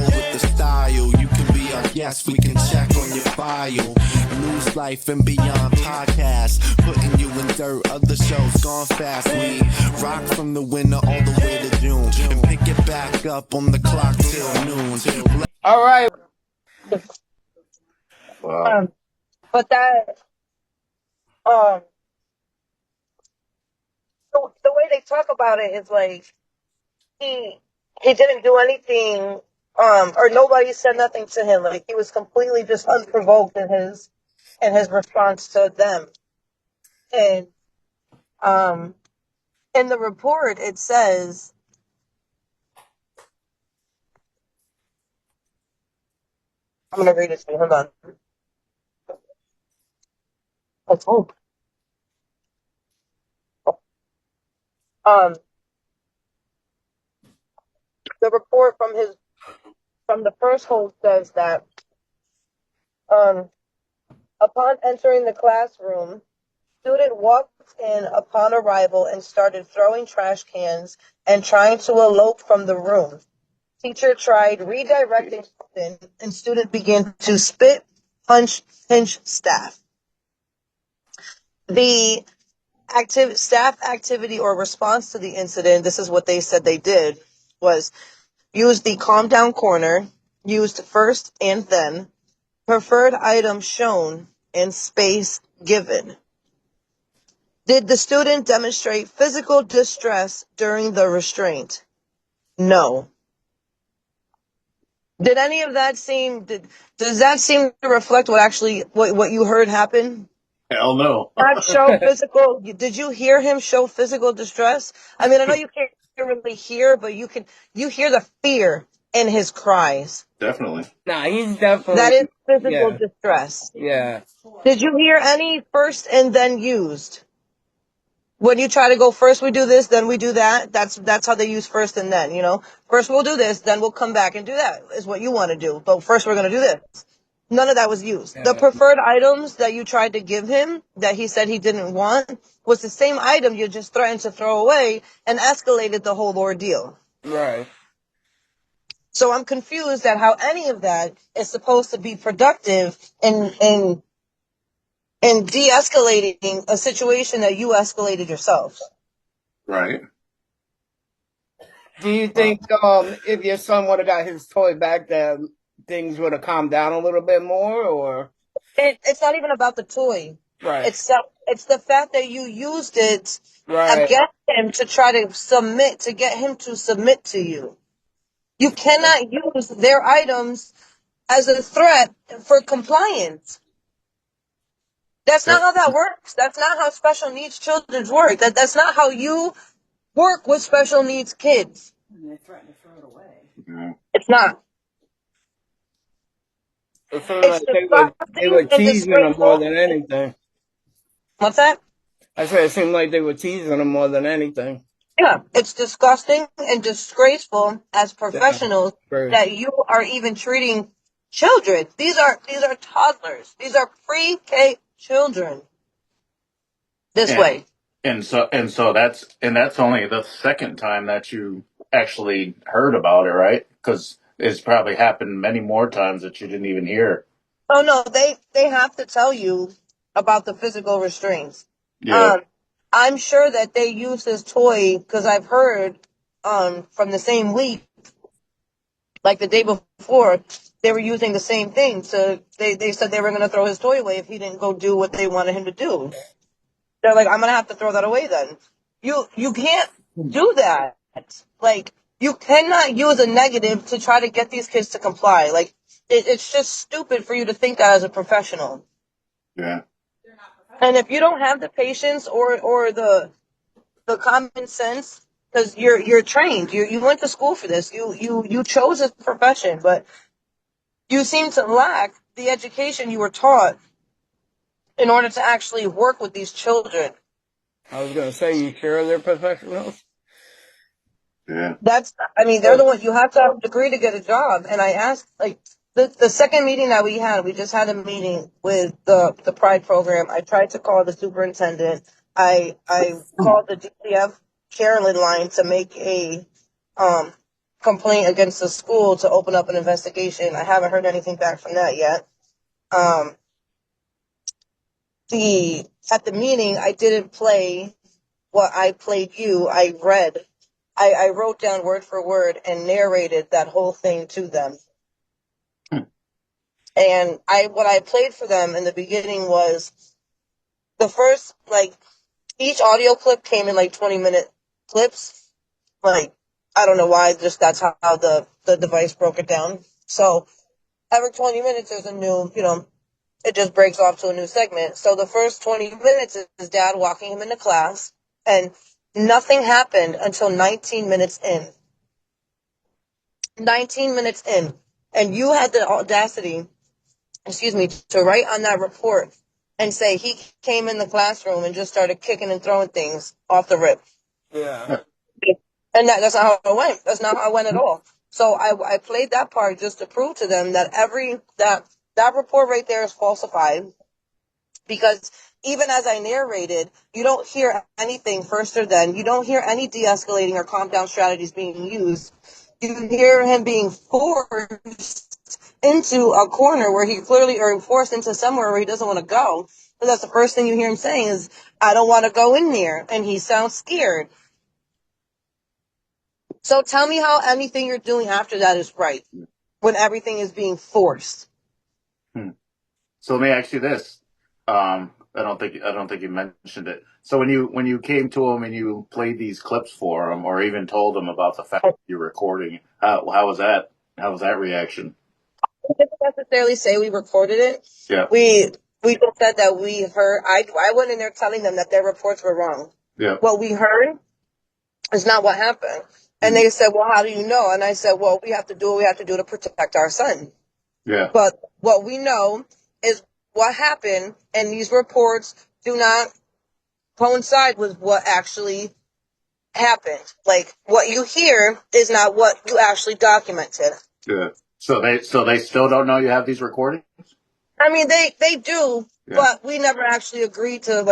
with the style. You can be our guest, we can check on your file. News Life and Beyond podcast, putting you in dirt. Other shows gone fast. We rock from the winter all the way to June, and pick it back up on the clock till noon. All right. Wow. But that, the way they talk about it is like he didn't do anything, or nobody said nothing to him. Like he was completely just unprovoked in his response to them. And in the report it says, I'm gonna read it to you. Hold on. Let's hope. The report from the first host says that upon entering the classroom, student walked in upon arrival and started throwing trash cans and trying to elope from the room. Teacher tried redirecting student, and student began to spit, punch, pinch staff. The staff activity or response to the incident, this is what they said they did, was use the calm down corner, used first and then, preferred item shown, and space given. Did the student demonstrate physical distress during the restraint? No. Did any of that does that seem to reflect what you heard happen? Hell no. Not show physical, did you hear him show physical distress? I mean, I know you can't really hear, but you hear the fear in his cries. Definitely. Nah, he's definitely. That is physical distress. Yeah. Did you hear any first and then used? When you try to go first, we do this, then we do that. That's how they use first and then, First we'll do this, then we'll come back and do that, is what you want to do. But first we're going to do this. None of that was used. Yeah. The preferred items that you tried to give him, that he said he didn't want, was the same item you just threatened to throw away and escalated the whole ordeal. Right. So I'm confused at how any of that is supposed to be productive in de-escalating a situation that you escalated yourself. Right. Do you think if your son would have got his toy back, that things would have calmed down a little bit more, or? It's not even about the toy. Right. It's the fact that you used it right. against him to try to get him to submit to you. You cannot use their items as a threat for compliance. That's not how that works. That's not how special needs children work. That's not how you work with special needs kids. And they threaten to throw it away. Yeah. It's not. It feels like they were teasing him more than anything. What's that? I said it seemed like they were teasing him more than anything. Yeah, it's disgusting and disgraceful as professionals that you are even treating children. These are toddlers. These are pre-K children. This way. And so that's only the second time that you actually heard about it, right? Because it's probably happened many more times that you didn't even hear. Oh no, they have to tell you about the physical restraints. Yeah. I'm sure that they use this toy because I've heard from the same week, like the day before, they were using the same thing. So they said they were going to throw his toy away if he didn't go do what they wanted him to do. They're like, I'm going to have to throw that away then. You can't do that. Like, you cannot use a negative to try to get these kids to comply. Like, it's just stupid for you to think that as a professional. Yeah. And if you don't have the patience or the common sense, because you're trained, you went to school for this, you chose this profession, but you seem to lack the education you were taught in order to actually work with these children. I was going to say, you sure they're professionals? Yeah. They're the ones, you have to have a degree to get a job. And I asked, like, the second meeting that we just had a meeting with the Pride program. I tried to call the superintendent. I called the DCF Carolyn line to make a complaint against the school to open up an investigation. I haven't heard anything back from that yet. At the meeting, I didn't play what I played you. I read. I wrote down word for word and narrated that whole thing to them. And what I played for them in the beginning was the first, like, each audio clip came in like 20-minute clips. Like, I don't know why, just that's how the device broke it down. So every 20 minutes there's a new, it just breaks off to a new segment. So the first 20 minutes is dad walking him into class, and nothing happened until 19 minutes in. 19 minutes in. And you had the audacity, to write on that report and say he came in the classroom and just started kicking and throwing things off the rip. Yeah. And that's not how it went. That's not how it went at all. So I played that part just to prove to them that that report right there is falsified. Because even as I narrated, you don't hear anything first or then. You don't hear any de-escalating or calm down strategies being used. You hear him being forced into a corner where he clearly, or forced into somewhere where he doesn't want to go. But that's the first thing you hear him saying is, I don't want to go in there. And he sounds scared. So tell me how anything you're doing after that is right when everything is being forced. So let me ask you this. I don't think you mentioned it. So when you came to him and you played these clips for him, or even told him about the fact that you're recording, how was that? How was that reaction? We didn't necessarily say we recorded it. Yeah. We just said that we heard. I went in there telling them that their reports were wrong. Yeah. What we heard is not what happened. And they said, well, how do you know? And I said, well, we have to do what we have to do to protect our son. Yeah. But what we know is what happened, and these reports do not coincide with what actually happened. Like, what you hear is not what you actually documented. Yeah. So they still don't know you have these recordings? I mean, they do, Yeah. but we never actually agreed to,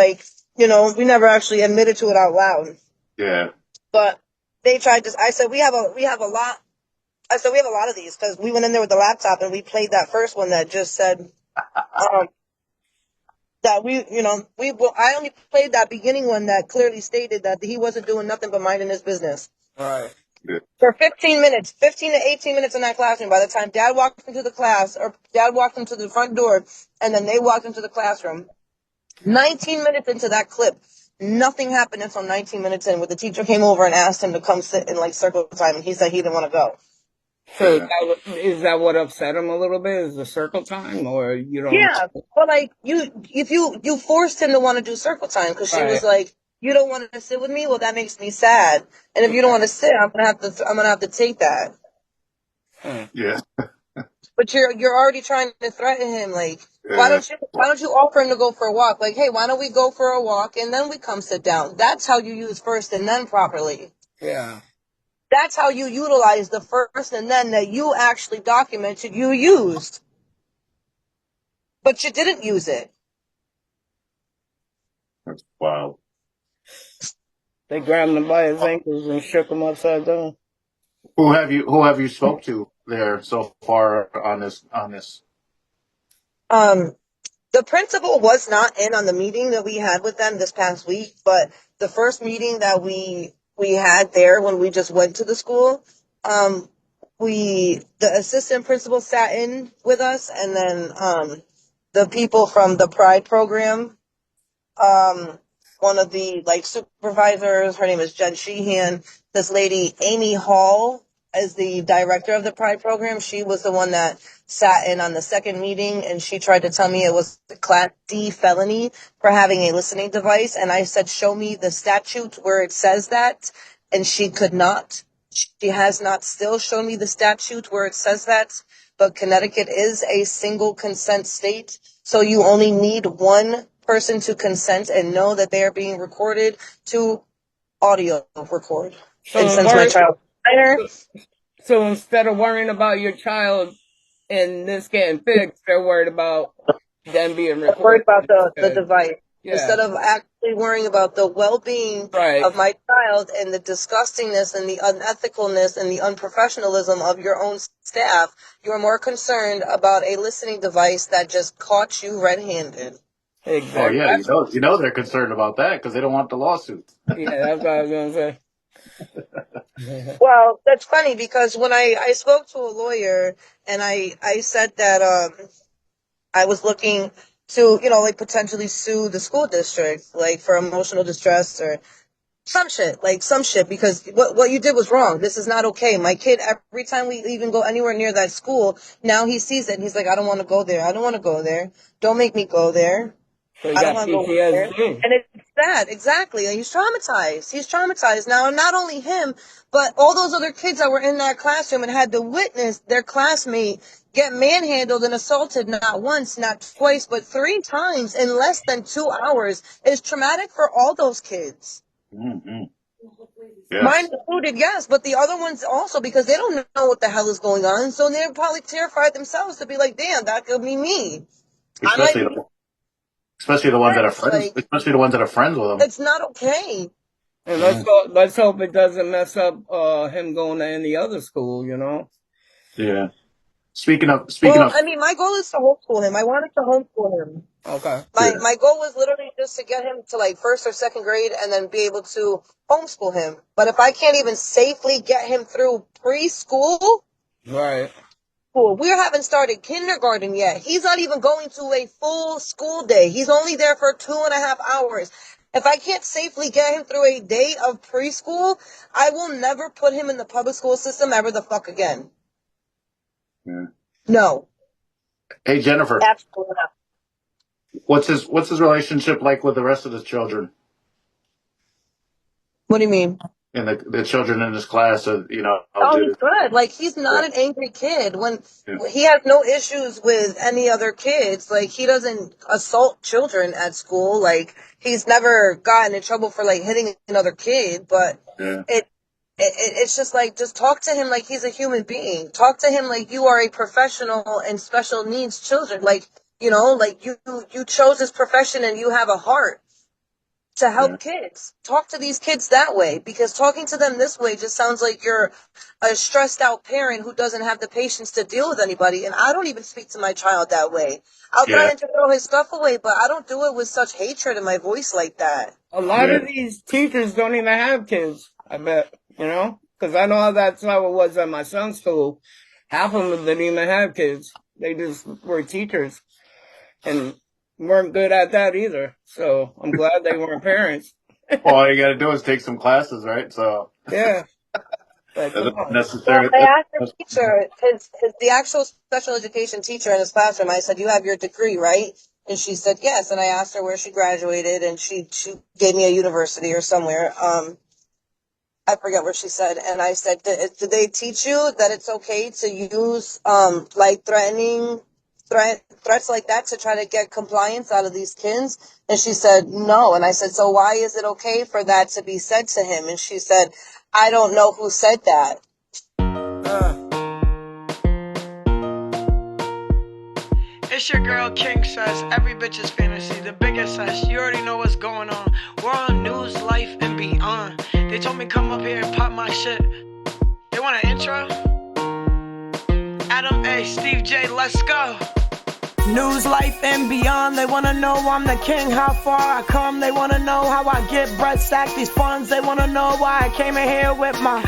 we never actually admitted to it out loud. Yeah. But they tried to. I said we have a lot. I said we have a lot of these because we went in there with the laptop and we played that first one that just said that I only played that beginning one that clearly stated that he wasn't doing nothing but minding his business. Right. Yeah. For 15 minutes, 15 to 18 minutes in that classroom. By the time dad walked into the class, or dad walked into the front door, and then they walked into the classroom, 19 minutes into that clip, nothing happened until 19 minutes in, where the teacher came over and asked him to come sit in like circle time, and he said he didn't want to go. So is that what upset him a little bit? Is the circle time, or you don't? Yeah, but like you forced him to want to do circle time because she was Right. like, you don't want to sit with me. Well, that makes me sad. And if you don't want to sit, I'm gonna have to take that. Yeah. But you're already trying to threaten him. Like, Yeah. why don't you offer him to go for a walk? Like, hey, why don't we go for a walk and then we come sit down? That's how you use first and then properly. Yeah. That's how you utilize the first and then that you actually documented you used. But you didn't use it. That's wild. They grabbed him by his ankles and shook him upside down. Who have you spoke to there so far on this? The principal was not in on the meeting that we had with them this past week, but the first meeting that we had there when we just went to the school, the assistant principal sat in with us, and then the people from the Pride program, one of the supervisors, her name is Jen Sheehan. This lady, Amy Hall, is the director of the Pride program. She was the one that sat in on the second meeting, and she tried to tell me it was a Class D felony for having a listening device. And I said, show me the statute where it says that. And she could not. She has not still shown me the statute where it says that. But Connecticut is a single consent state. So you only need one person to consent and know that they are being recorded to audio record. And since my child is minor, So instead of worrying about your child and this getting fixed, they're worried about them being recorded. worried about the device. instead of actually worrying about the well-being of my child and the disgustingness and the unethicalness and the unprofessionalism of your own staff. You're more concerned about a listening device that just caught you red-handed. Exactly. Oh yeah, you know they're concerned about that because they don't want the lawsuit. Yeah, that's what I was gonna say. Well, that's funny because when I spoke to a lawyer and I said that I was looking to, like potentially sue the school district, like for emotional distress or some shit, because what you did was wrong. This is not okay. My kid, every time we even go anywhere near that school, now he sees it and he's like, I don't want to go there. I don't want to go there. Don't make me go there. So I don't want to go there. PTSD. And it's sad, exactly. And he's traumatized. He's traumatized. Now, not only him, but all those other kids that were in that classroom and had to witness their classmate get manhandled and assaulted not once, not twice, but 3 times in less than 2 hours is traumatic for all those kids. Mm-hmm. Yes. Mine included, yes, but the other ones also, because they don't know what the hell is going on, so they're probably terrified themselves to be like, damn, that could be me. Especially the ones that are friends. Especially the ones that are friends with them. It's not okay. And let's hope it doesn't mess up him going to any other school. Yeah. Speaking of. I mean, my goal is to homeschool him. I wanted to homeschool him. Okay. My goal was literally just to get him to like 1st or 2nd grade and then be able to homeschool him. But if I can't even safely get him through preschool, Right. We haven't started kindergarten yet. He's not even going to a full school day. He's only there for 2.5 hours. If I can't safely get him through a day of preschool, I will never put him in the public school system ever the fuck again. Yeah. No. Hey, Jennifer. Absolutely not. What's his relationship like with the rest of the children? What do you mean? And the children in his class, Oh, he's good. Like, he's not an angry kid. He has no issues with any other kids. Like, he doesn't assault children at school. Like, he's never gotten in trouble for like hitting another kid. But it's just like, just talk to him like he's a human being. Talk to him like you are a professional and special needs children. Like, like you chose this profession and you have a heart to help kids. Talk to these kids that way, because talking to them this way just sounds like you're a stressed out parent who doesn't have the patience to deal with anybody. And I don't even speak to my child that way. I'll threaten to throw his stuff away, but I don't do it with such hatred in my voice like that. A lot of these teachers don't even have kids, I bet, because I know that's how it was at my son's school. Half of them didn't even have kids. They just were teachers and weren't good at that either. So I'm glad they weren't parents. Well, all you got to do is take some classes, right? So yeah. Necessary. Well, I asked the teacher, the actual special education teacher in his classroom, I said, you have your degree, right? And she said, yes. And I asked her where she graduated, and she gave me a university or somewhere. I forget where she said. And I said, did they teach you that it's okay to use, like threats like that to try to get compliance out of these kids? And she said, no. And I said, so why is it okay for that to be said to him? And she said, I don't know who said that. It's your girl King says, every bitch's fantasy, the biggest says, you already know what's going on. We're on News, Life, and Beyond. They told me come up here and pop my shit. They want an intro? Adam A, Steve J, let's go. News, life, and beyond. They wanna know I'm the king, how far I come. They wanna know how I get bread, stack these funds. They wanna know why I came in here with my